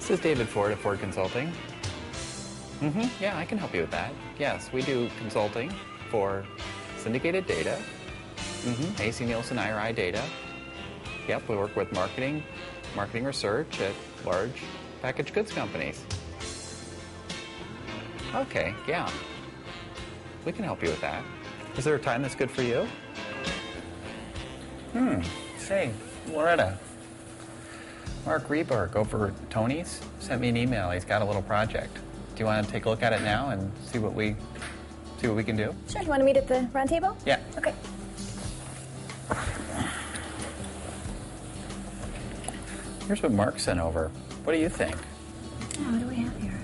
This is David Ford at Ford Consulting. Yeah, I can help you with that. Yes, we do consulting for syndicated data, AC Nielsen IRI data. Yep, we work with marketing research at large packaged goods companies. Okay, yeah. We can help you with that. Is there a time that's good for you? Say, Loretta. Mark Reberg over at Tony's sent me an email. He's got a little project. Do you want to take a look at it now and see what we can do? Sure. You want to meet at the round table? Yeah. Okay. Here's what Mark sent over. What do you think? Oh, what do we have here?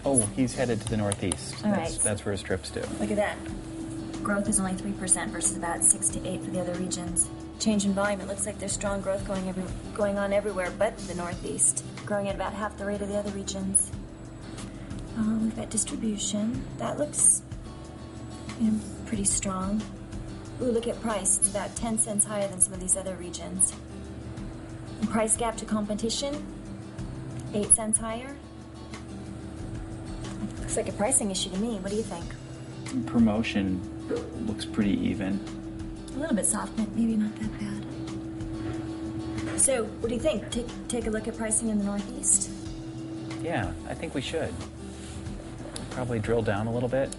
Oh, he's headed to the Northeast. All right. That's where his trips do. Look at that. Growth is only 3% versus about 6 to 8 for the other regions. Change in volume, it looks like there's strong growth going on everywhere but the Northeast, growing at about half the rate of the other regions. We've got distribution. That looks pretty strong. Ooh, look at price. It's about 10 cents higher than some of these other regions. And price gap to competition, 8 cents higher. Looks like a pricing issue to me. What do you think? Promotion looks pretty even. A little bit soft, but maybe not that bad. So, what do you think? Take a look at pricing in the Northeast? Yeah, I think we should. Probably drill down a little bit.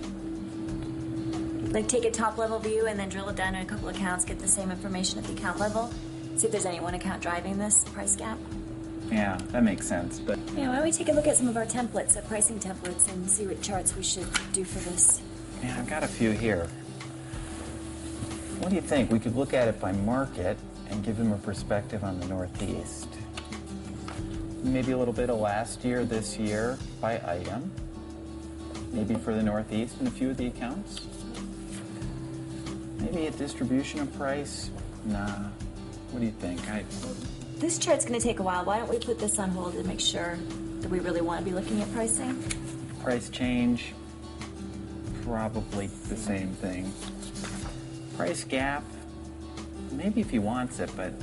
Like take a top-level view and then drill it down in a couple accounts, get the same information at the account level. See if there's any one account driving this price gap. Yeah, that makes sense, but... Yeah, why don't we take a look at some of our templates, pricing templates, and see what charts we should do for this. Yeah, I've got a few here. What do you think? We could look at it by market and give them a perspective on the Northeast. Maybe a little bit of last year, this year, by item. Maybe for the Northeast and a few of the accounts. Maybe a distribution of price. Nah. What do you think? This chart's going to take a while. Why don't we put this on hold and make sure that we really want to be looking at pricing? Price change, probably the same thing. Price gap, maybe if he wants it, but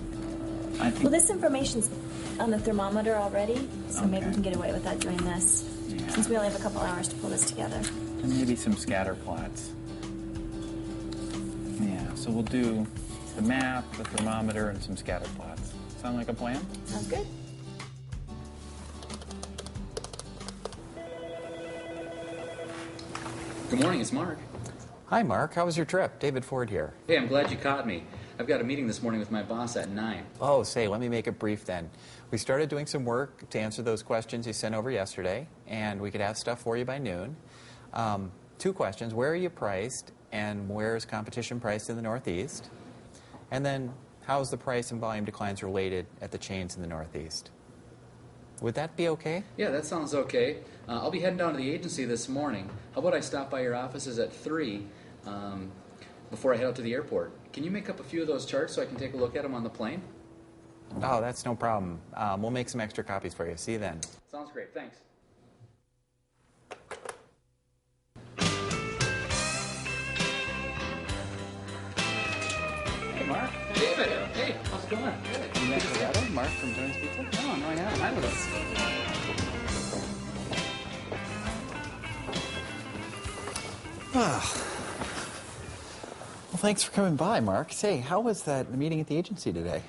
I think... Well, this information's on the thermometer already, so Okay. maybe we can get away without doing this, since we only have a couple hours to pull this together. And maybe some scatter plots. Yeah, so we'll do the map, the thermometer, and some scatter plots. Sound like a plan? Sounds good. Good morning, it's Mark. Hi, Mark. How was your trip? David Ford here. Hey, I'm glad you caught me. I've got a meeting this morning with my boss at 9. Oh, say, let me make it brief then. We started doing some work to answer those questions you sent over yesterday, and we could have stuff for you by noon. 2 questions. Where are you priced, and where is competition priced in the Northeast? And then, how is the price and volume declines related at the chains in the Northeast? Would that be okay? Yeah, that sounds okay. I'll be heading down to the agency this morning. How about I stop by your offices at 3 before I head out to the airport? Can you make up a few of those charts so I can take a look at them on the plane? Oh, that's no problem. We'll make some extra copies for you. See you then. Sounds great, thanks. Hey, Mark. David, hey, how's it going? Good. You met Loretta, Mark from Jones Pizza? Oh, no, I haven't. Hi, Louis. Well, thanks for coming by, Mark. Say, how was the meeting at the agency today?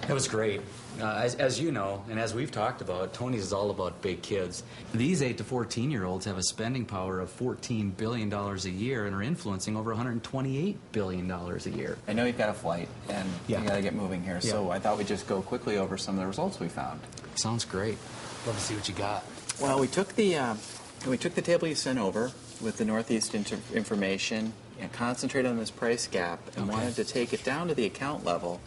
It was great. As you know, and as we've talked about, Tony's is all about big kids. These 8 to 14-year-olds have a spending power of $14 billion a year and are influencing over $128 billion a year. I know you've got a flight, and Yeah. you got to get moving here, so I thought we'd just go quickly over some of the results we found. Sounds great. Love to see what you got. Well, we took the table you sent over with the Northeast information and concentrated on this price gap and wanted to take it down to the account level.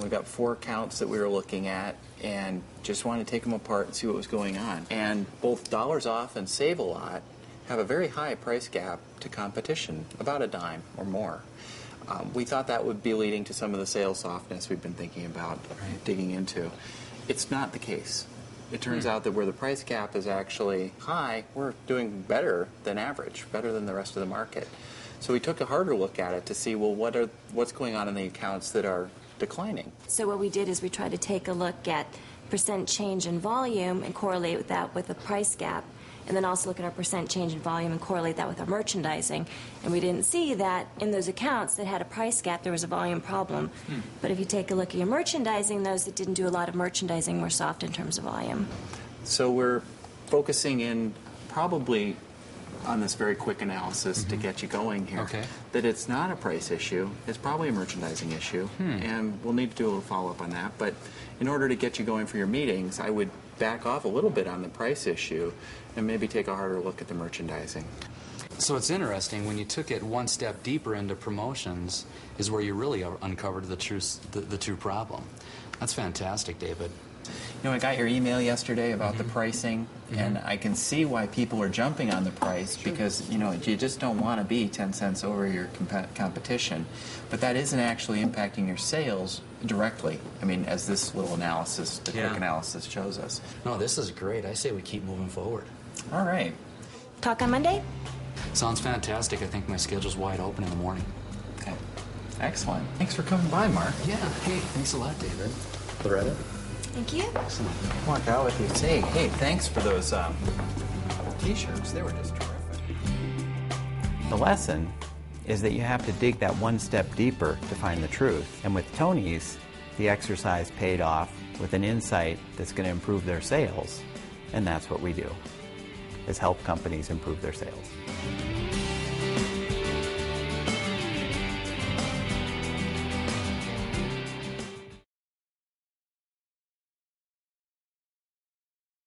We've got 4 accounts that we were looking at and just wanted to take them apart and see what was going on. And both Dollars Off and Save A Lot have a very high price gap to competition, about a dime or more. We thought that would be leading to some of the sales softness we've been thinking about digging into. It's not the case. It turns out that where the price gap is actually high, we're doing better than average, better than the rest of the market. So we took a harder look at it to see, well, what's going on in the accounts that are declining. So what we did is we tried to take a look at percent change in volume and correlate that with the price gap, and then also look at our percent change in volume and correlate that with our merchandising. And we didn't see that in those accounts that had a price gap, there was a volume problem. But if you take a look at your merchandising, those that didn't do a lot of merchandising were soft in terms of volume. So we're focusing in probably on this very quick analysis to get you going here. Okay. That it's not a price issue, it's probably a merchandising issue, and we'll need to do a little follow-up on that. But in order to get you going for your meetings, I would back off a little bit on the price issue and maybe take a harder look at the merchandising. So it's interesting, when you took it one step deeper into promotions is where you really uncovered the true problem. That's fantastic, David. You know, I got your email yesterday about the pricing, and I can see why people are jumping on the price because, you know, you just don't want to be 10 cents over your competition. But that isn't actually impacting your sales directly. I mean, as this little analysis, the quick analysis shows us. No, this is great. I say we keep moving forward. All right. Talk on Monday? Sounds fantastic. I think my schedule's wide open in the morning. Okay. Excellent. Thanks for coming by, Mark. Yeah. Hey, thanks a lot, David. Loretta? Thank you. Excellent. Walk out with you. Say, hey, thanks for those T-shirts. They were just terrific. The lesson is that you have to dig that one step deeper to find the truth. And with Tony's, the exercise paid off with an insight that's going to improve their sales. And that's what we do, is help companies improve their sales.